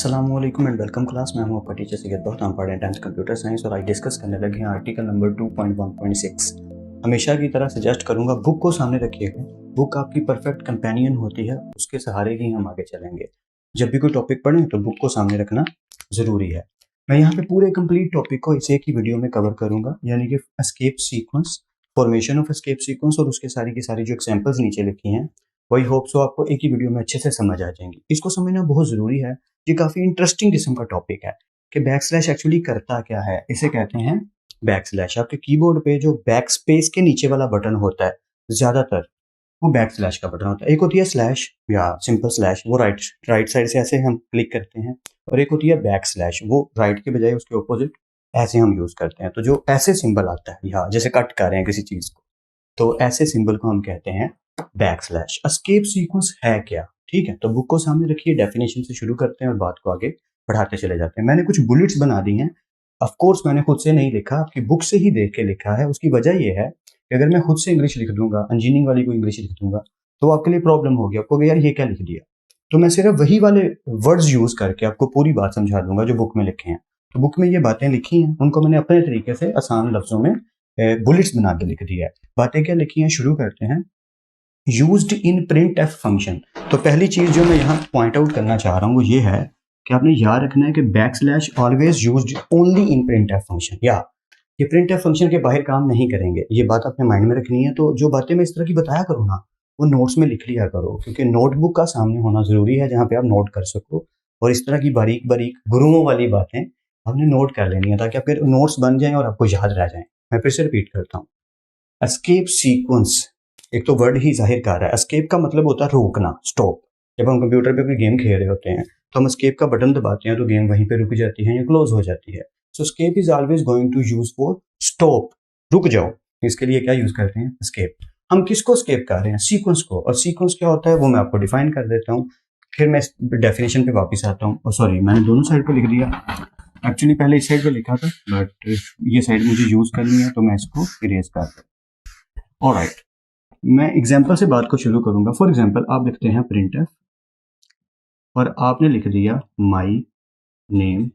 अस्सलामुअलैकुम and welcome class. मैं हूं आपका टीचर सैयद बहुत। हम पढ़ रहे हैं 10th कंप्यूटर साइंस और आज डिस्कस करने लगे हैं आर्टिकल नंबर 2.1.6। हमेशा की तरह सजेस्ट करूंगा बुक को सामने रखिएगा। बुक आपकी परफेक्ट कंपेनियन होती है, उसके सहारे ही हम आगे चलेंगे। जब भी कोई टॉपिक पढ़ें तो बुक को सामने रखना ज़रूरी है। मैं यहाँ पे पूरे कंप्लीट टॉपिक को इस एक ही वीडियो में कवर करूंगा, यानी कि escape sequence, formation of escape sequence और उसके सारी की सारी जो एग्जाम्पल्स नीचे लिखी हैं वही होप सो आपको एक ही वीडियो में अच्छे से समझ आ जाएंगी। इसको समझना बहुत ज़रूरी है। ये काफ़ी इंटरेस्टिंग किस्म का टॉपिक है कि बैक स्लैश एक्चुअली करता क्या है। इसे कहते हैं बैक स्लैश। आपके कीबोर्ड पे जो बैक स्पेस के नीचे वाला बटन होता है ज़्यादातर वो बैक स्लैश का बटन होता है। एक होती है स्लैश या सिंपल स्लैश, वो राइट साइड से ऐसे हम क्लिक करते हैं, और एक होती है बैक स्लैश, वो राइट के बजाय उसके ऑपोजिट ऐसे हम यूज़ करते हैं। तो जो ऐसे सिंबल आता है यहाँ जैसे कट कर रहे हैं किसी चीज़ को, तो ऐसे सिंबल को हम कहते हैं बैक स्लैश। एस्केप सीक्वेंस है क्या, ठीक है। तो बुक को सामने रखिए, डेफिनेशन से शुरू करते हैं और बात को आगे बढ़ाते चले जाते हैं। मैंने कुछ बुलेट्स बना दी हैं। ऑफ कोर्स मैंने खुद से नहीं लिखा, आपकी बुक से ही देख के लिखा है। उसकी वजह यह है कि अगर मैं खुद से इंग्लिश लिख दूंगा, इंजीनियरिंग वाली को इंग्लिश लिख दूंगा, तो आपके लिए प्रॉब्लम होगी। आपको यार ये क्या लिख दिया। तो मैं सिर्फ वही वाले वर्ड्स यूज करके आपको पूरी बात समझा दूंगा जो बुक में लिखे हैं। तो बुक में ये बातें लिखी हैं, उनको मैंने अपने तरीके से आसान लफ्जों में बुलेट्स बना के लिख दिया है। बातें क्या लिखी हैं, शुरू करते हैं। Used in print F function. तो पहली चीज जो मैं यहाँ पॉइंट आउट करना चाह रहा हूँ वो ये है कि आपने याद रखना है कि back slash always used only in print F function, या ये प्रिंट एफ फंक्शन के बाहर काम नहीं करेंगे। ये बात अपने माइंड में रखनी है। तो जो बातें मैं इस तरह की बताया करूँ ना, वो नोट्स में लिख लिया करो, क्योंकि नोटबुक का सामने होना जरूरी है जहाँ पे आप नोट कर सको। और इस तरह की बारीक बारीक गुरुओं वाली बातें आपने नोट कर लेनी है ताकि आपके नोट्स बन जाएं और आपको याद रह जाएं। मैं फिर से रिपीट करता हूँ। एस्केप सीक्वेंस, एक तो वर्ड ही जाहिर कर रहा है। एस्केप का मतलब होता है रोकना, स्टॉप। जब हम कंप्यूटर पे कोई गेम खेल रहे होते हैं तो हम एस्केप का बटन दबाते हैं तो गेम वहीं पे रुक जाती है या क्लोज हो जाती है। So escape is always going to use for stop, रुक जाओ। इसके लिए क्या यूज करते हैं, एस्केप। हम किसको एस्केप कर रहे हैं, सीक्वेंस को। और सीक्वेंस क्या होता है वो मैं आपको डिफाइन कर देता हूँ, फिर मैं डेफिनेशन पे वापस आता हूँ। सॉरी, मैंने दोनों साइड पे लिख दिया। एक्चुअली पहले इस साइड पे लिखा था, बट ये साइड मुझे यूज करनी है तो मैं इसको इरेज कर दूँ। ऑलराइट, मैं एग्जाम्पल से बात को शुरू करूंगा। फॉर एग्जाम्पल आप लिखते हैं प्रिंट एफ और आपने लिख दिया माई नेम,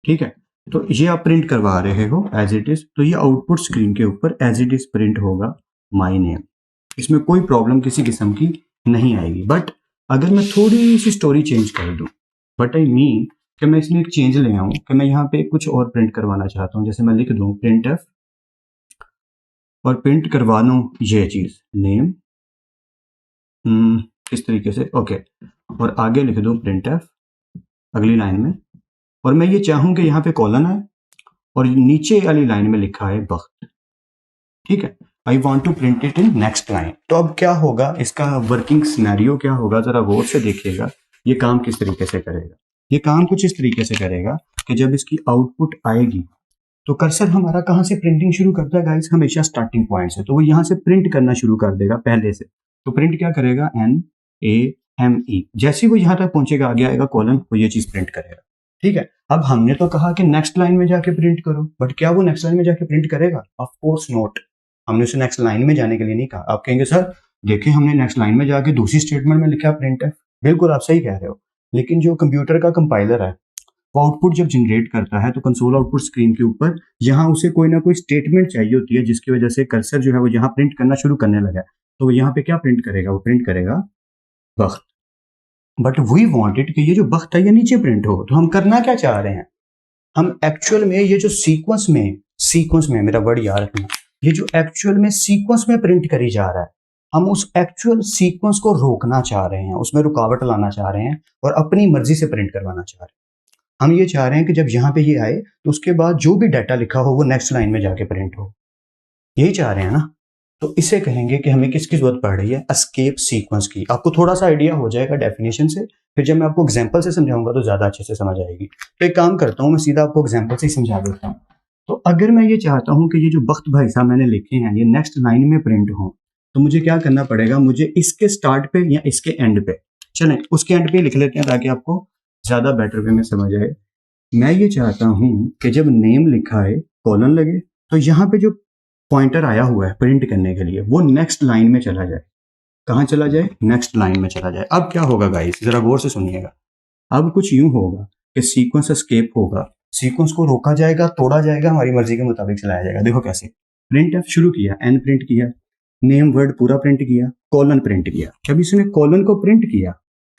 ठीक है। तो ये आप प्रिंट करवा रहे हो एज इट इज, तो ये आउटपुट स्क्रीन के ऊपर एज इट इज प्रिंट होगा माई नेम। इसमें कोई प्रॉब्लम किसी किस्म की नहीं आएगी। बट अगर मैं थोड़ी सी स्टोरी चेंज कर दूं, बट आई मीन कि मैं इसमें एक चेंज ले आऊं कि मैं यहाँ पे कुछ और प्रिंट करवाना चाहता हूँ। जैसे मैं लिख दूं प्रिंट एफ और प्रिंट करवा लूँ ये चीज नेम, इस तरीके से, ओके। और आगे लिख दूं प्रिंट एफ अगली लाइन में, और मैं ये चाहूं कि यहाँ पे कॉलन है और नीचे वाली लाइन में लिखा है वक्त, ठीक है। I want to print it in next line. तो अब क्या होगा, इसका वर्किंग सिनेरियो क्या होगा, जरा गौर से देखिएगा। ये काम किस तरीके से करेगा। ये काम कुछ इस तरीके से करेगा कि जब इसकी आउटपुट आएगी तो कर्सर हमारा कहाँ से प्रिंटिंग शुरू करता है गाइस, हमेशा स्टार्टिंग पॉइंट से। तो वो यहाँ से प्रिंट करना शुरू कर देगा पहले से। तो प्रिंट क्या करेगा, NAME। जैसे ही वो यहाँ तक पहुंचेगा, आगे आएगा कॉलन, वो ये चीज प्रिंट करेगा, ठीक है। अब हमने तो कहा कि नेक्स्ट लाइन में जाके प्रिंट करो, बट क्या वो नेक्स्ट लाइन में जाके प्रिंट करेगा? Of course not. हमने उसे नेक्स्ट लाइन में जाने के लिए नहीं कहा। आप कहेंगे सर देखिए हमने नेक्स्ट लाइन में जाके दूसरी स्टेटमेंट में लिखा प्रिंट है। बिल्कुल आप सही कह रहे हो, लेकिन जो कंप्यूटर का कंपाइलर है वो आउटपुट जब जनरेट करता है तो कंसोल आउटपुट स्क्रीन के ऊपर यहाँ उसे कोई ना कोई स्टेटमेंट चाहिए होती है जिसकी वजह से कर्सर जो है वो यहाँ प्रिंट करना शुरू करने लगा है। तो वो यहाँ पे क्या प्रिंट करेगा, वो प्रिंट करेगा वक्त। बट वी वांटेड कि ये जो वक्त है ये नीचे प्रिंट हो। तो हम करना क्या चाह रहे हैं, हम एक्चुअल में ये जो सीक्वेंस में मेरा वर्ड याद रखना, ये जो एक्चुअल में सीक्वेंस में प्रिंट करी जा रहा है, हम उस एक्चुअल सीक्वेंस को रोकना चाह रहे हैं, उसमें रुकावट लाना चाह रहे हैं और अपनी मर्जी से प्रिंट करवाना चाह रहे हैं। हम ये चाह रहे हैं कि जब यहाँ पे ये आए तो उसके बाद जो भी डाटा लिखा हो वो नेक्स्ट लाइन में जाके प्रिंट हो। यही चाह रहे हैं ना। तो इसे कहेंगे कि हमें किसकी जरूरत पड़ रही है, एस्केप सीक्वेंस की। आपको थोड़ा सा आइडिया हो जाएगा डेफिनेशन से, फिर जब मैं आपको एग्जांपल से समझाऊंगा तो ज्यादा अच्छे से समझ आएगी। तो एक काम करता हूँ, मैं सीधा आपको एग्जांपल से ही समझा देता हूँ। तो अगर मैं ये चाहता हूँ कि ये जो वक्त भाई साहब मैंने लिखे हैं ये नेक्स्ट लाइन में प्रिंट हो, तो मुझे क्या करना पड़ेगा, मुझे इसके स्टार्ट पे या इसके एंड पे, चलें उसके एंड पे लिख लेते हैं ताकि आपको ज्यादा बेटर वे में समझ आए। मैं ये चाहता हूं कि जब नेम लिखा है कॉलन लगे तो यहाँ पे जो पॉइंटर आया हुआ है प्रिंट करने के लिए वो नेक्स्ट लाइन में चला जाए। कहाँ चला जाए, नेक्स्ट लाइन में चला जाए। अब क्या होगा गाइस, जरा गौर से सुनिएगा। अब कुछ यूं होगा कि सीक्वेंस एस्केप होगा, सीक्वेंस को रोका जाएगा, तोड़ा जाएगा, हमारी मर्जी के मुताबिक चलाया जाएगा। देखो कैसे, प्रिंट एफ शुरू किया, एन प्रिंट किया, नेम वर्ड पूरा प्रिंट किया, कॉलन प्रिंट किया। जब इसने कॉलन को प्रिंट किया,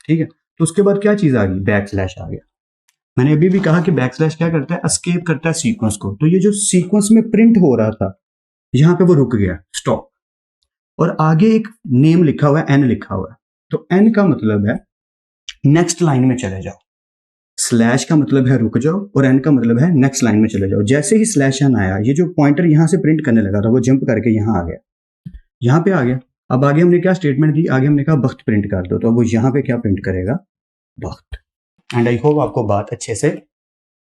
ठीक है, तो उसके बाद क्या चीज आ गई, बैक स्लैश आ गया। मैंने अभी भी कहा कि बैक स्लैश क्या करता है, एस्केप करता है सीक्वेंस को। तो ये जो सीक्वेंस में प्रिंट हो रहा था यहां पे वो रुक गया, स्टॉप। और आगे एक नेम लिखा हुआ है, एन लिखा हुआ है, तो एन का मतलब है नेक्स्ट लाइन में चले जाओ, स्लैश का मतलब है रुक जाओ, और एन का मतलब है नेक्स्ट लाइन में चले जाओ। जैसे ही स्लैश एन आया, ये जो पॉइंटर यहां से प्रिंट करने लगा था वो जंप करके यहां आ गया, यहां पे आ गया। अब आगे हमने क्या स्टेटमेंट दी, आगे हमने कहा वक्त प्रिंट कर दो, तो वो यहां पे क्या प्रिंट करेगा, वक्त। एंड आई होप आपको बात अच्छे से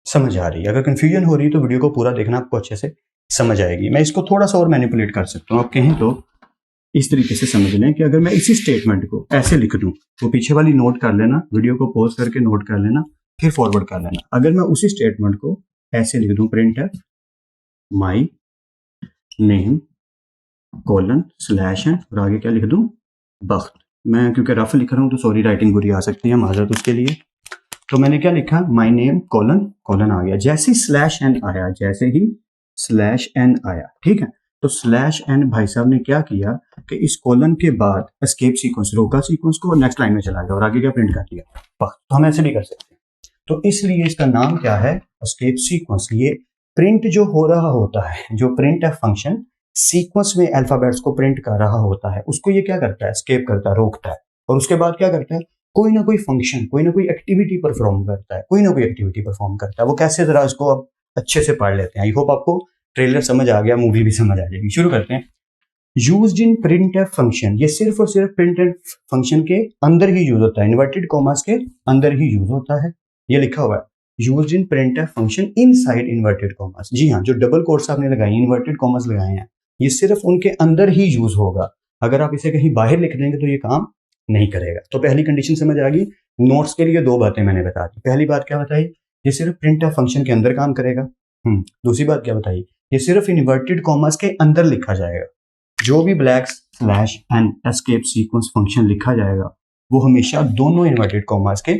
समझ आ रही है। अगर कंफ्यूजन हो रही है तो वीडियो को पूरा देखना, आपको अच्छे से समझ आएगी। मैं इसको थोड़ा सा और मैनिपुलेट कर सकता हूँ, आप कहें तो इस तरीके से समझ लें कि अगर मैं इसी स्टेटमेंट को ऐसे लिख दूं, तो पीछे वाली नोट कर लेना, वीडियो को पॉज करके नोट कर लेना, फिर फॉरवर्ड कर लेना। अगर मैं उसी स्टेटमेंट को ऐसे लिख दूं, प्रिंट है my name colon slash N, और आगे क्या लिख दूं, वक्त। मैं क्योंकि रफ लिख रहा हूं तो सॉरी, राइटिंग बुरी आ सकती है, माजरत उसके लिए। तो मैंने क्या लिखा, माई नेम कॉलन, कॉलन आ गया। जैसे ही स्लैश एन आया, जैसे ही स्लैश एन आया, ठीक है, तो स्लैश एन भाई साहब ने क्या किया कि इस कॉलन के बाद एस्केप सीक्वेंस, रोका सीक्वेंस को, और नेक्स्ट लाइन में चला गया, और आगे क्या प्रिंट कर दिया, तो हम ऐसे भी कर सकते हैं। तो इसलिए इसका नाम क्या है, एस्केप सीक्वेंस। ये प्रिंट जो हो रहा होता है, जो प्रिंट है फंक्शन सीक्वेंस में अल्फाबेट्स को प्रिंट कर रहा होता है, उसको ये क्या करता है, एस्केप करता है, रोकता है, और उसके बाद क्या करता है, कोई ना कोई फंक्शन, कोई ना कोई एक्टिविटी परफॉर्म करता है, कोई ना कोई एक्टिविटी परफॉर्म करता है। वो कैसे, जरा इसको अब अच्छे से पढ़ लेते हैं। आई होप आपको ट्रेलर समझ आ गया, मूवी भी समझ आ जाएगी। शुरू करते हैं। Used in print F function, ये सिर्फ और सिर्फ प्रिंट एफ फंक्शन के अंदर ही यूज होता है, इन्वर्टेड कॉमास के अंदर ही यूज होता है। ये लिखा हुआ है used in print F function inside inverted commas. जी हाँ, जो डबल कोट्स आपने लगाई, इन्वर्टेड कॉमास लगाए हैं, ये सिर्फ उनके अंदर ही यूज होगा। अगर आप इसे कहीं बाहर लिख देंगे तो ये काम नहीं करेगा। तो पहली कंडीशन समझ आ गई। नोट्स के लिए दो बातें मैंने बता दी। पहली बात क्या बताई, ये सिर्फ प्रिंट एफ फंक्शन के अंदर काम करेगा। दूसरी बात क्या बताई, ये सिर्फ इन्वर्टेड कॉमास के अंदर लिखा जाएगा। जो भी black slash and escape sequence function लिखा जाएगा वो हमेशा दोनों इन्वर्टेड कॉमास के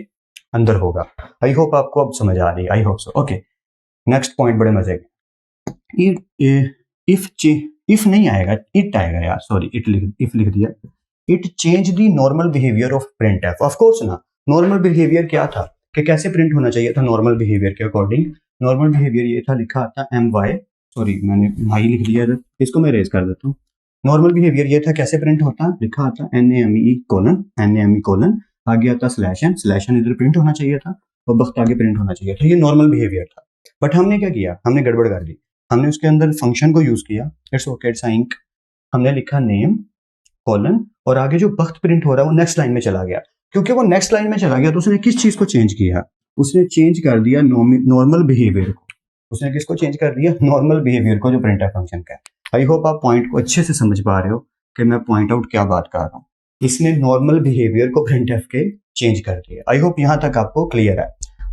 अंदर होगा। आई होप आपको अब समझ आ रही है, I hope so. Okay, next point बड़े मजे का। इफ नहीं आएगा, इट आएगा यार, सॉरी, इफ लिख दिया। It change the normal behaviour of print F. Of course ना, नॉर्मल बिहेवियर क्या था कि कैसे प्रिंट होना चाहिए था नॉर्मल बिहेवियर के अकॉर्डिंग। नॉर्मल बिहेवियर ये था, लिखा आता my, सॉरी मैंने माई लिख दिया, इसको मैं रेज कर देता हूँ। नॉर्मल बिहेवियर ये था, कैसे प्रिंट होता, लिखा आता NAME कोलन, आगे आता स्लैश एन इधर प्रिंट होना चाहिए था, और वक्त आगे प्रिंट होना चाहिए था। ये नॉर्मल बिहेवियर था। बट हमने क्या किया, हमने गड़बड़ कर दी। हमने उसके अंदर फंक्शन को यूज किया, इट्स ओके, इट्स इंक। हमने लिखा नेम कॉलन, और आगे जो वक्त प्रिंट हो रहा है वो नेक्स्ट लाइन में चला गया। क्योंकि वो नेक्स्ट लाइन में चला गया तो उसने किस चीज को चेंज किया, उसने चेंज कर दिया नॉर्मल बिहेवियर को। उसने किसको चेंज कर दिया, नॉर्मल बिहेवियर को, जो प्रिंट एफ फंक्शन का है। आई होप आप पॉइंट को अच्छे से समझ पा रहे हो कि मैं पॉइंट आउट क्या बात कर रहा हूँ। इसने नॉर्मल बिहेवियर को प्रिंट एफ के चेंज कर दिया। आई होप यहां तक आपको क्लियर है।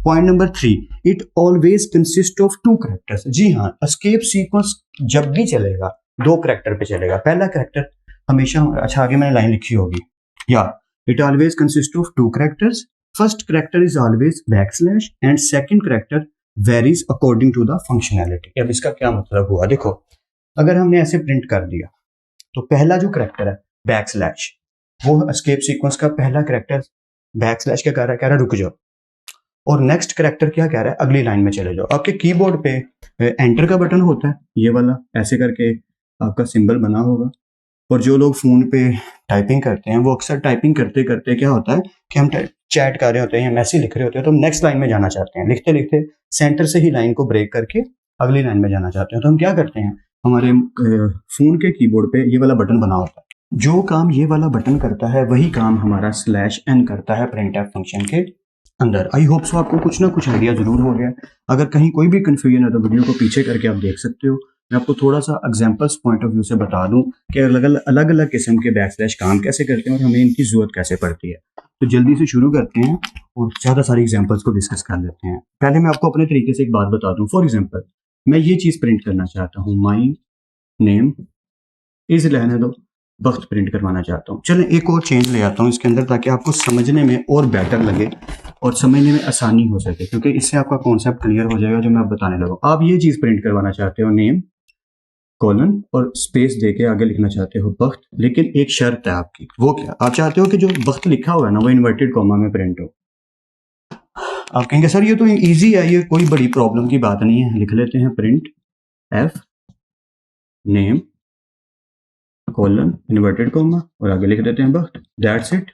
Point number 3, it always consist of 2 characters. जी हाँ, एस्केप सीक्वेंस जब भी चलेगा 2 कैरेक्टर पे चलेगा। पहला कैरेक्टर हमेशा, अच्छा आगे मैंने लाइन लिखी होगी, या it always consist of 2 characters. First character is always backslash and second character varies according to the functionality. अब इसका क्या मतलब हुआ, देखो अगर हमने ऐसे प्रिंट कर दिया तो पहला जो कैरेक्टर है बैकस्लैश, वो एस्केप सीक्वेंस का पहला कैरेक्टर बैकस्लैश क्या कह रहा है, रुक जाओ। और नेक्स्ट कैरेक्टर क्या कह रहा है, अगली लाइन में चले जाओ। आपके कीबोर्ड पे एंटर का बटन होता है, ये वाला ऐसे करके आपका सिंबल बना होगा। और जो लोग फोन पे टाइपिंग करते हैं वो अक्सर टाइपिंग करते करते क्या होता है कि हम चैट कर रहे होते हैं या मैसेज लिख रहे होते हैं, तो हम नेक्स्ट लाइन में जाना चाहते हैं। लिखते लिखते सेंटर से ही लाइन को ब्रेक करके अगली लाइन में जाना चाहते हैं, तो हम क्या करते हैं, हमारे फोन के कीबोर्ड पे ये वाला बटन बना होता है। जो काम ये वाला बटन करता है वही काम हमारा स्लैश एन करता है प्रिंट एफ फंक्शन के अंदर। आई होप सो आपको कुछ ना कुछ आइडिया जरूर हो गया। अगर कहीं कोई भी कंफ्यूजन है तो वीडियो को पीछे करके आप देख सकते हो। मैं आपको थोड़ा सा एग्जांपल्स पॉइंट ऑफ व्यू से बता दूं कि अलग अलग किस्म के बैकस्लैश काम कैसे करते हैं और हमें इनकी जरूरत कैसे पड़ती है। तो जल्दी से शुरू करते हैं और ज़्यादा सारी एग्जांपल्स को डिस्कस कर लेते हैं। पहले मैं आपको अपने तरीके से एक बात बता दूं। फॉर एग्जांपल, मैं ये चीज़ प्रिंट करना चाहता हूँ, माई नेम इज, रहने दो, वक्त प्रिंट करवाना चाहता हूँ। चलें एक और चेंज ले आता हूँ इसके अंदर ताकि आपको समझने में और बेटर लगे और समझने में आसानी हो सके, क्योंकि इससे आपका कॉन्सेप्ट क्लियर हो जाएगा जो मैं अब बताने लगा। आप ये चीज़ प्रिंट करवाना चाहते हो, नेम कॉलन और स्पेस देके आगे लिखना चाहते हो बख्त, लेकिन एक शर्त है आपकी। वो क्या? आप चाहते हो कि जो बख्त लिखा हुआ है ना वो इन्वर्टेड कॉमा में प्रिंट हो। आप कहेंगे सर ये तो इजी है, ये कोई बड़ी प्रॉब्लम की बात नहीं है। लिख लेते हैं print F name colon inverted comma और आगे लिख देते हैं बख्त। That's it.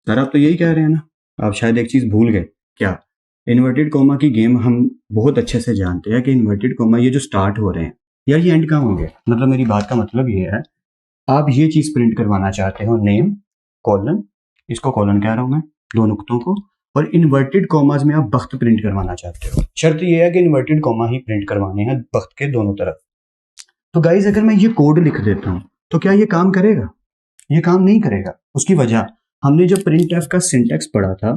सर आप तो यही कह रहे हैं ना। आप शायद एक चीज़ भूल गए। क्या? इन्वर्टेड कॉमा की गेम हम बहुत अच्छे से जानते हैं कि इन्वर्टेड कॉमा ये जो स्टार्ट हो रहे हैं या ये एंड कहाँ होंगे। मतलब मेरी बात का मतलब ये है, आप ये चीज़ प्रिंट करवाना चाहते हो नेम कॉलन, इसको कॉलन कह रहा हूँ मैं, दो नुक्तों को, और इन्वर्टेड कॉमाज में आप बख्त प्रिंट करवाना चाहते हो। शर्त ये है कि इन्वर्टेड कॉमा ही प्रिंट करवाने हैं बख्त के दोनों तरफ। तो गाइज अगर मैं ये कोड लिख देता हूँ तो क्या ये काम करेगा? ये काम नहीं करेगा। उसकी वजह, हमने जब प्रिंट एफ का सिंटैक्स पढ़ा था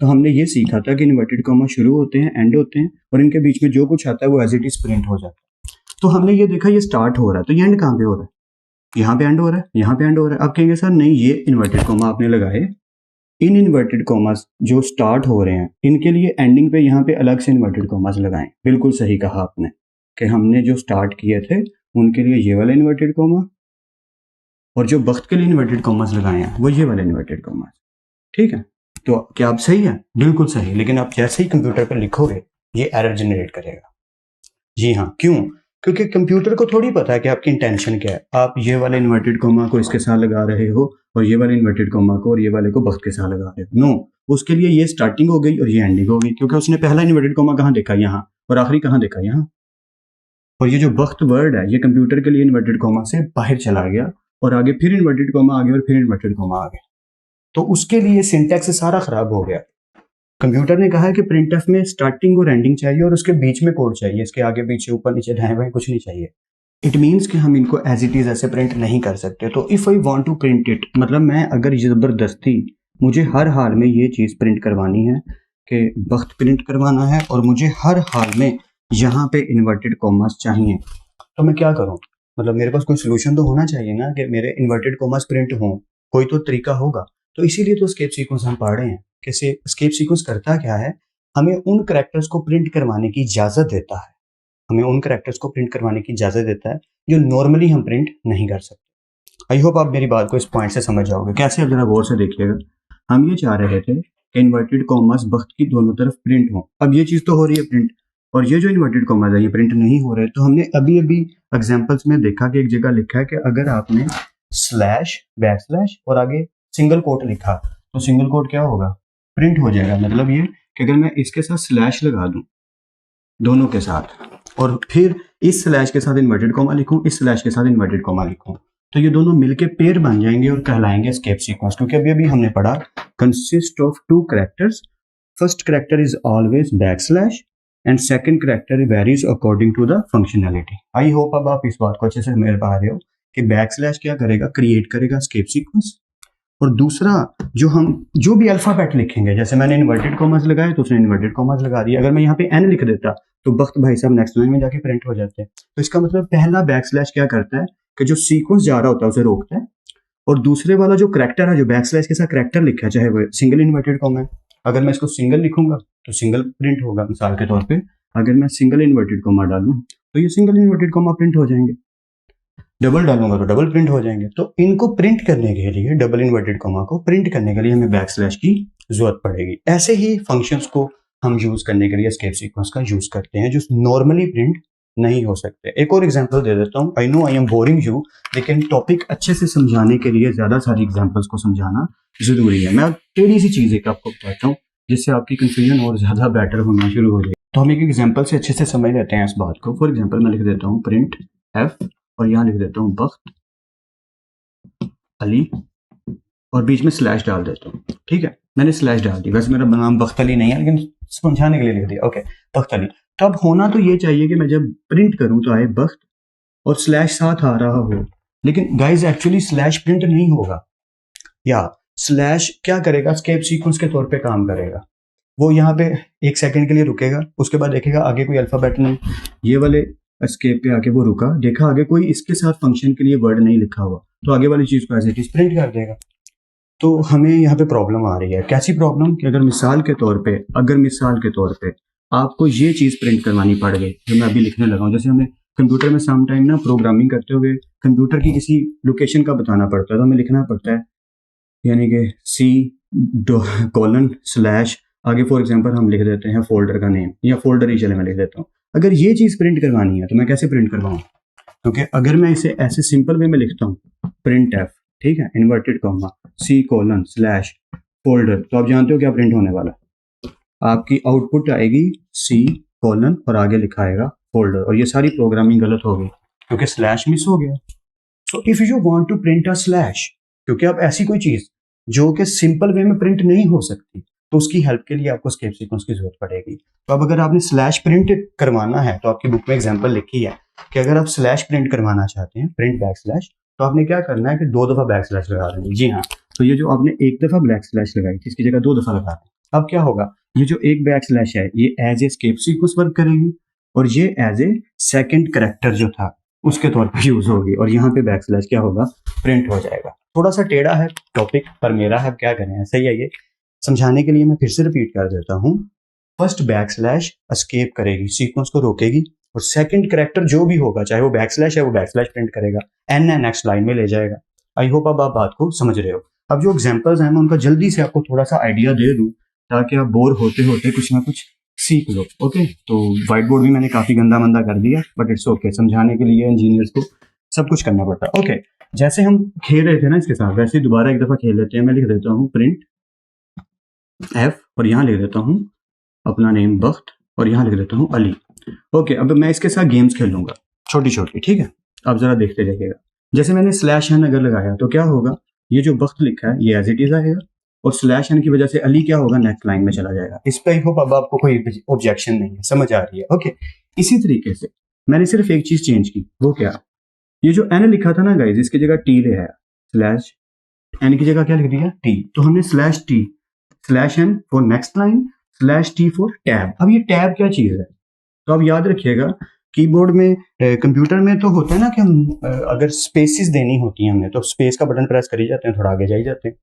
तो हमने ये सीखा था कि इन्वर्टेड कॉमा शुरू होते हैं, एंड होते हैं, और इनके बीच में जो कुछ आता है वो एज इट इज प्रिंट हो जाता है। तो हमने ये देखा ये स्टार्ट हो रहा है, तो ये एंड कहाँ पे हो रहा है? यहाँ पे एंड हो रहा है, यहाँ पे एंड हो रहा है। आप कहेंगे सर नहीं, ये इन्वर्टेड कॉमा आपने लगाए, इन इन्वर्टेड कॉमास जो स्टार्ट हो रहे हैं इनके लिए एंडिंग पे यहाँ पे अलग से इन्वर्टेड कॉमास लगाएं। बिल्कुल सही कहा आपने कि हमने जो स्टार्ट किए थे उनके लिए ये वाला इन्वर्टेड कॉमा, और जो बख्त के लिए इन्वर्टेड कॉमास लगाए हैं वो ये वाले इन्वर्टेड कॉमास। ठीक है, तो क्या आप सही है? बिल्कुल सही। लेकिन आप जैसे ही कंप्यूटर पर लिखोगे ये एरर जनरेट करेगा। जी हाँ, क्यों? क्योंकि कंप्यूटर को थोड़ी पता है कि आपकी इंटेंशन क्या है। आप ये वाले इन्वर्टेड कॉमा को इसके साथ लगा रहे हो और ये वाले इन्वर्टेड कॉमा को और ये वाले को बख्त के साथ लगा रहे हो। नो, उसके लिए ये स्टार्टिंग हो गई और ये एंडिंग हो गई, क्योंकि उसने पहला इन्वर्टेड कॉमा कहाँ देखा? यहाँ, और आखिरी कहाँ देखा? यहाँ। और ये जो बख्त वर्ड है ये कंप्यूटर के लिए इन्वर्टेड कॉमा से बाहर चला गया और आगे फिर इन्वर्टेड कॉमा आ गया और फिर इन्वर्टेड कॉमा आ गया। तो उसके लिए सिंटैक्स सारा खराब हो गया। कंप्यूटर ने कहा है कि प्रिंटफ में स्टार्टिंग और एंडिंग चाहिए और उसके बीच में कोड चाहिए, इसके आगे पीछे ऊपर नीचे दाएं बाएं कुछ नहीं चाहिए। इट मीन्स कि हम इनको एज इट इज ऐसे प्रिंट नहीं कर सकते। तो if I want to print it, मतलब मैं अगर जबरदस्ती मुझे हर हाल में ये चीज़ प्रिंट करवानी है कि बख्त प्रिंट करवाना है और मुझे हर हाल में यहाँ पे इन्वर्टेड कॉमास चाहिए, तो मैं क्या करूँ? मतलब मेरे पास कोई सोल्यूशन तो होना चाहिए ना कि मेरे इन्वर्टेड कॉमास प्रिंट हों, कोई तो तरीका होगा। तो इसीलिए तो एस्केप सीक्वेंस हम पढ़ रहे हैं। कैसे एस्केप सीक्वेंस करता क्या है? हमें उन कैरेक्टर्स को प्रिंट करवाने की इजाज़त देता है, हमें उन कैरेक्टर्स को प्रिंट करवाने की इजाज़त देता है जो नॉर्मली हम प्रिंट नहीं कर सकते। आई होप आप मेरी बात को इस पॉइंट से समझ जाओगे। कैसे? जरा गौर से देखिएगा। हम ये चाह रहे थे कि इन्वर्टेड कॉमास बख्त की दोनों तरफ प्रिंट हो। अब ये चीज़ तो हो रही है प्रिंट, और ये जो इन्वर्टेड कॉमास है ये प्रिंट नहीं हो रहे। तो हमने अभी अभी एग्जांपल्स में देखा कि एक जगह लिखा है कि अगर आपने स्लैश बैक स्लैश और आगे सिंगल कोट लिखा तो सिंगल कोट क्या होगा? प्रिंट हो जाएगा। मतलब ये कि अगर मैं इसके साथ स्लैश लगा दूं दोनों के साथ और फिर इस स्लैश के साथ इन्वर्टेड कॉमा लिखूं, इस स्लैश के साथ इन्वर्टेड कॉमा लिखूं, तो ये दोनों मिलके पेयर बन जाएंगे और कहलाएंगे एस्केप सीक्वेंस। क्योंकि अभी अभी हमने पढ़ा consist of two characters, first character is always back slash and second character varies according to the functionality. I hope अब आप इस बात को अच्छे से समझ पा रहे हो कि बैक स्लैश क्या करेगा? क्रिएट करेगा एस्केप सीक्वेंस। और दूसरा, जो भी अल्फाबेट लिखेंगे, जैसे मैंने इन्वर्टेड कॉमास लगाए तो उसने इन्वर्टेड कॉमास लगा दिया। अगर मैं यहाँ पे एन लिख देता तो बख्त भाई साहब नेक्स्ट लाइन में जाके प्रिंट हो जाते हैं। तो इसका मतलब पहला बैक स्लैश क्या करता है कि जो सीक्वेंस जा रहा होता है उसे रोकता है, और दूसरे वाला जो करैक्टर है, जो बैक स्लैश के साथ करैक्टर लिखा है, चाहे वो सिंगल इन्वर्टेड कॉमा है, अगर मैं इसको सिंगल लिखूंगा तो सिंगल प्रिंट होगा। मिसाल के तौर पे अगर मैं सिंगल इन्वर्टेड कॉमा डालूं तो ये सिंगल इन्वर्टेड कॉमा प्रिंट हो जाएंगे, डबल डालूंगा तो डबल प्रिंट हो जाएंगे। तो इनको प्रिंट करने के लिए, डबल इन्वर्टेड कॉमा को प्रिंट करने के लिए हमें बैक स्लैश की जरूरत पड़ेगी। ऐसे ही फंक्शंस को हम यूज करने के लिए एस्केप सीक्वेंस का यूज करते हैं जो नॉर्मली प्रिंट नहीं हो सकते। एक और एग्जांपल दे देता हूँ। I know I am boring you, लेकिन टॉपिक अच्छे से समझाने के लिए ज्यादा सारी एग्जांपल्स को समझाना जरूरी है। मैं थोड़ी सी चीज एक आपको बताता हूँ जिससे आपकी कंफ्यूजन और ज्यादा बेटर होना शुरू हो जाए। तो हम एक एग्जाम्पल से अच्छे से समझ लेते हैं इस बात को। फॉर एग्जाम्पल मैं लिख देता हूँ प्रिंट एफ और यहाँ लिख देता हूँ बख्त अली और बीच में स्लैश डाल देता हूँ। ठीक है, मैंने स्लैश डाल दी। वैसे मेरा नाम बख्त अली नहीं है, लेकिन समझाने के लिए लिख दिया। ओके, बख्त अली। तब होना तो ये चाहिए कि मैं जब प्रिंट करूं तो आए बख्त और स्लैश साथ आ रहा हो, लेकिन गाइज एक्चुअली स्लैश प्रिंट नहीं होगा। या स्लैश क्या करेगा? एस्केप सीक्वेंस के तौर पे काम करेगा। वो यहाँ पे एक सेकंड के लिए रुकेगा, उसके बाद देखेगा आगे कोई अल्फाबेट नहीं, ये वाले एस्केप पे आके वो रुका, देखा आगे कोई इसके साथ फंक्शन के लिए वर्ड नहीं लिखा हुआ, तो आगे वाली चीज को एज इट इज प्रिंट कर देगा। तो हमें यहाँ पे प्रॉब्लम आ रही है। कैसी प्रॉब्लम कि अगर मिसाल के तौर पे आपको ये चीज़ प्रिंट करवानी पड़ गई जो मैं अभी लिखने लगा हूँ। जैसे हमें कंप्यूटर में सम टाइम ना प्रोग्रामिंग करते हुए कंप्यूटर की किसी लोकेशन का बताना पड़ता है, तो हमें लिखना पड़ता है यानी कि C:\/ आगे फॉर एग्जांपल हम लिख देते हैं फोल्डर का नेम, या फोल्डर ही चले मैं लिख देता हूँ। अगर ये चीज़ प्रिंट करवानी है तो मैं कैसे प्रिंट करवाऊँ? क्योंकि अगर मैं इसे ऐसे सिंपल वे में लिखता हूँ प्रिंट एफ, ठीक है, इन्वर्टेड कॉमा C:\/ फोल्डर, तो आप जानते हो क्या प्रिंट होने वाला है? आपकी आउटपुट आएगी C: और आगे लिखा आएगा फोल्डर, और ये सारी प्रोग्रामिंग गलत हो गई क्योंकि स्लैश मिस हो गया। So if you want to print a slash, क्योंकि अब ऐसी कोई चीज जो कि सिंपल वे में प्रिंट नहीं हो सकती, तो उसकी हेल्प के लिए आपको एस्केप सीक्वेंस की जरूरत पड़ेगी। तो अब अगर आपने स्लैश प्रिंट करवाना है, तो आपकी बुक में एग्जांपल लिखी है कि अगर आप स्लैश प्रिंट करवाना चाहते हैं, प्रिंट बैक स्लैश, तो आपने क्या करना है कि 2 दफा बैक स्लैश लगा देंगे। जी हाँ, तो ये जो आपने 1 दफा बैक स्लैश लगाई थी, इसकी जगह 2 दफा लगा दें। अब क्या होगा, ये जो एक बैक स्लैश है ये as a escape sequence work करेगी, और ये एज ए सेकेंड करेक्टर जो था उसके तौर पर यूज होगी, और यहाँ पे बैक स्लैश क्या होगा, प्रिंट हो जाएगा। थोड़ा सा टेढ़ा है टॉपिक, पर मेरा है, क्या करें, ऐसा ही है ये। समझाने के लिए मैं फिर से रिपीट कर देता हूँ। फर्स्ट बैक स्लैश एस्केप करेगी, सीक्वेंस को रोकेगी, और सेकंड कैरेक्टर जो भी होगा, चाहे वो बैक स्लैश है, वो बैक स्लैश प्रिंट करेगा, एन नेक्स्ट लाइन में ले जाएगा। आई होप अब आप बात को समझ रहे हो। अब जो एग्जांपल्स हैं मैं उनका जल्दी से आपको थोड़ा सा आइडिया दे दूं, ताकि आप बोर होते होते कुछ ना कुछ सीख लो। ओके, तो व्हाइट बोर्ड भी मैंने काफी गंदा मंदा कर दिया, बट इट्स ओके, समझाने के लिए इंजीनियर्स को सब कुछ करना पड़ता है। ओके, जैसे हम खेल रहे थे ना इसके साथ, वैसे ही दोबारा एक दफा खेल लेते हैं। मैं लिख देता हूँ प्रिंट एफ, और यहाँ लिख देता हूँ अपना नेम बख्त, और यहाँ लिख देता हूँ अली। ओके, अब मैं इसके साथ गेम्स खेलूंगा छोटी छोटी, ठीक है, आप जरा देखते जाइएगा। जैसे मैंने स्लैश एन अगर लगाया तो क्या होगा, ये जो बख्त लिखा है ये एज इट इज आएगा, और स्लैश एन की वजह से अली क्या होगा, नेक्स्ट लाइन में चला जाएगा। इस पे आई होप अब आपको कोई ऑब्जेक्शन नहीं है, समझ आ रही है। ओके, इसी तरीके से मैंने सिर्फ एक चीज चेंज की, वो क्या, ये जो एन लिखा था ना गाइज, इसकी जगह टी ले आया, स्लैश एन की जगह क्या लिख दिया, टी। तो हमने slash T slash N for next line, slash T for tab. अब ये टैब क्या चीज है, तो आप याद रखिएगा, कीबोर्ड में कंप्यूटर में तो होता है ना कि हम अगर स्पेसिस देनी होती हैं हमने, तो स्पेस का बटन प्रेस कर ही जाते हैं, थोड़ा आगे जा ही जाते हैं।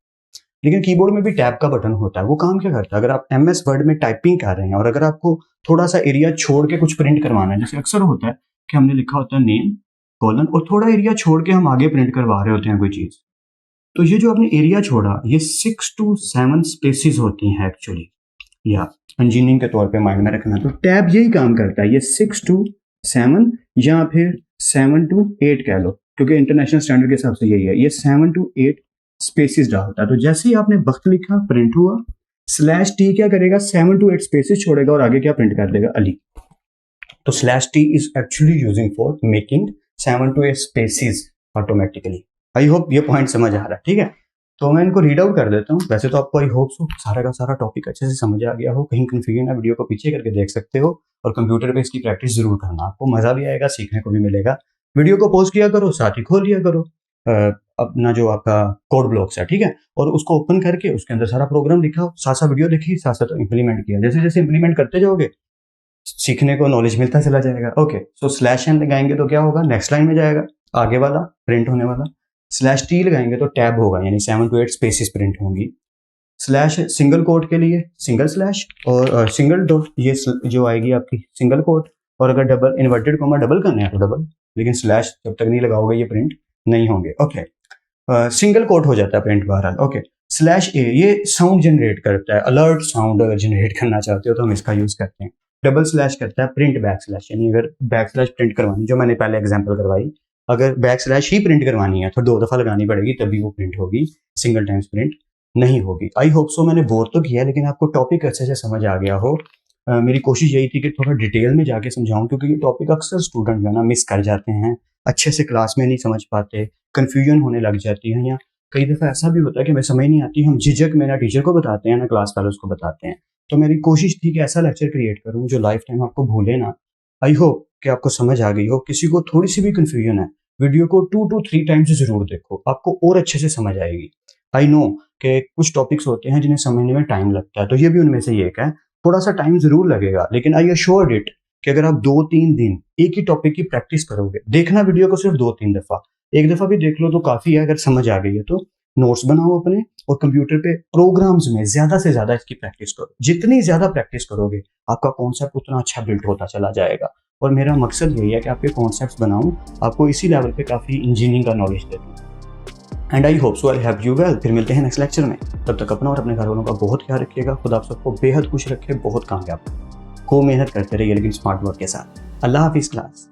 लेकिन कीबोर्ड में भी टैब का बटन होता है। वो काम क्या करता है, अगर आप एमएस वर्ड में टाइपिंग कर रहे हैं और अगर आपको थोड़ा सा एरिया छोड़ के कुछ प्रिंट करवाना है, जैसे अक्सर होता है कि हमने लिखा होता है नेम कॉलन, और थोड़ा एरिया छोड़ के हम आगे प्रिंट करवा रहे होते हैं कोई चीज, तो ये जो आपने एरिया छोड़ा, ये 6 to 7 स्पेसिस होती हैं एक्चुअली, या इंजीनियरिंग के तौर पे माइंड में रखना। तो टैब यही काम करता है, ये 6 to 7 या फिर 7 to 8 कह लो, क्योंकि इंटरनेशनल स्टैंडर्ड के हिसाब से यही है, ये 7 to 8 स्पेसिस डालता है। तो जैसे ही आपने वक्त लिखा, प्रिंट हुआ, स्लैश टी क्या करेगा, 7 to 8 स्पेसिस छोड़ेगा और आगे क्या प्रिंट कर देगा, अली। तो slash T is actually using for making 7 to 8 spaces automatically. I hope ये पॉइंट समझ आ रहा है, ठीक है। तो मैं इनको रीड आउट कर देता हूँ। वैसे तो आपको आई होप सो सारा का सारा टॉपिक अच्छे से समझ आ गया हो, कहीं कंफ्यूजन है वीडियो को पीछे करके देख सकते हो, और कंप्यूटर पे इसकी प्रैक्टिस जरूर करना, आपको मजा भी आएगा, सीखने को भी मिलेगा। वीडियो को पॉज किया करो, साथ ही खोल लिया करो अपना जो आपका कोड ब्लॉक्स है, ठीक है, और उसको ओपन करके उसके अंदर सारा प्रोग्राम लिखा हो, साथ साथ वीडियो देखी, साथ साथ इंप्लीमेंट किया। जैसे जैसे इंप्लीमेंट करते जाओगे सीखने को नॉलेज मिलता चला जाएगा। ओके, सो स्लैश एन लगाएंगे तो क्या होगा, नेक्स्ट लाइन में जाएगा, आगे वाला प्रिंट होने वाला। स्लैश टी लगाएंगे तो टैब होगा, यानी 7 to 8 स्पेसिस प्रिंट होंगी। स्लैश सिंगल कोट के लिए सिंगल स्लैश, और सिंगल डॉट ये जो आएगी आपकी सिंगल कोट, और अगर डबल इन्वर्टेड कॉमा डबल करना है तो डबल, लेकिन स्लैश जब तक नहीं लगाओगे ये प्रिंट नहीं होंगे। ओके, सिंगल कोट हो जाता है प्रिंट बहरहाल। ओके, स्लैश ए ये साउंड जनरेट करता है, अलर्ट साउंड जनरेट करना चाहते हो तो हम इसका यूज करते हैं। डबल स्लैश करता है प्रिंट बैक स्लैश, यानी अगर बैक स्लैश प्रिंट करवानी, जो मैंने पहले एग्जांपल करवाई, अगर बैक स्लैश ही प्रिंट करवानी है तो 2 दफा लगानी पड़ेगी, तभी वो प्रिंट होगी, सिंगल टाइम्स प्रिंट नहीं होगी। आई होप सो मैंने बोर तो किया, लेकिन आपको टॉपिक अच्छे से समझ आ गया हो। मेरी कोशिश यही थी कि थोड़ा डिटेल में जाके समझाऊं, क्योंकि ये टॉपिक अक्सर स्टूडेंट जो है ना मिस कर जाते हैं, अच्छे से क्लास में नहीं समझ पाते, कंफ्यूजन होने लग जाती है, या कई दफा ऐसा भी होता है कि हमें समझ नहीं आती, हम झिझक में ना टीचर को बताते हैं ना क्लास फेलोज को बताते हैं। तो मेरी कोशिश थी कि ऐसा लेक्चर क्रिएट करूं जो लाइफ टाइम आपको भूले ना। आई होप कि आपको समझ आ गई हो। किसी को थोड़ी सी भी कंफ्यूजन है, वीडियो को 2 to 3 टाइम्स जरूर देखो, आपको और अच्छे से समझ आएगी। आई नो कि कुछ टॉपिक्स होते हैं जिन्हें समझने में टाइम लगता है, तो ये भी उनमें से एक है। थोड़ा सा टाइम जरूर लगेगा, लेकिन आई एश्योर्ड इट कि अगर आप 2-3 दिन एक ही टॉपिक की प्रैक्टिस करोगे, देखना वीडियो को सिर्फ 2-3 दफा, एक दफा भी देख लो तो काफी है, अगर समझ आ गई है तो नोट्स बनाओ अपने और कंप्यूटर पे प्रोग्राम्स में ज़्यादा से ज़्यादा इसकी प्रैक्टिस करो। जितनी ज़्यादा प्रैक्टिस करोगे आपका कॉन्सेप्ट उतना अच्छा बिल्ड होता चला जाएगा। और मेरा मकसद यही है कि आपके कॉन्सेप्ट्स बनाऊं, आपको इसी लेवल पे काफ़ी इंजीनियरिंग का नॉलेज दे दूँ। And I hope so I have you well. फिर मिलते हैं नेक्स्ट लेक्चर में। तब तक अपना और अपने घर वालों का बहुत ख्याल रखिएगा। खुदा आप सबको बेहद खुश रखे, बहुत कामयाब। खूब मेहनत करते रहिए लेकिन स्मार्ट वर्क के साथ। अल्लाह हाफिज़ क्लास।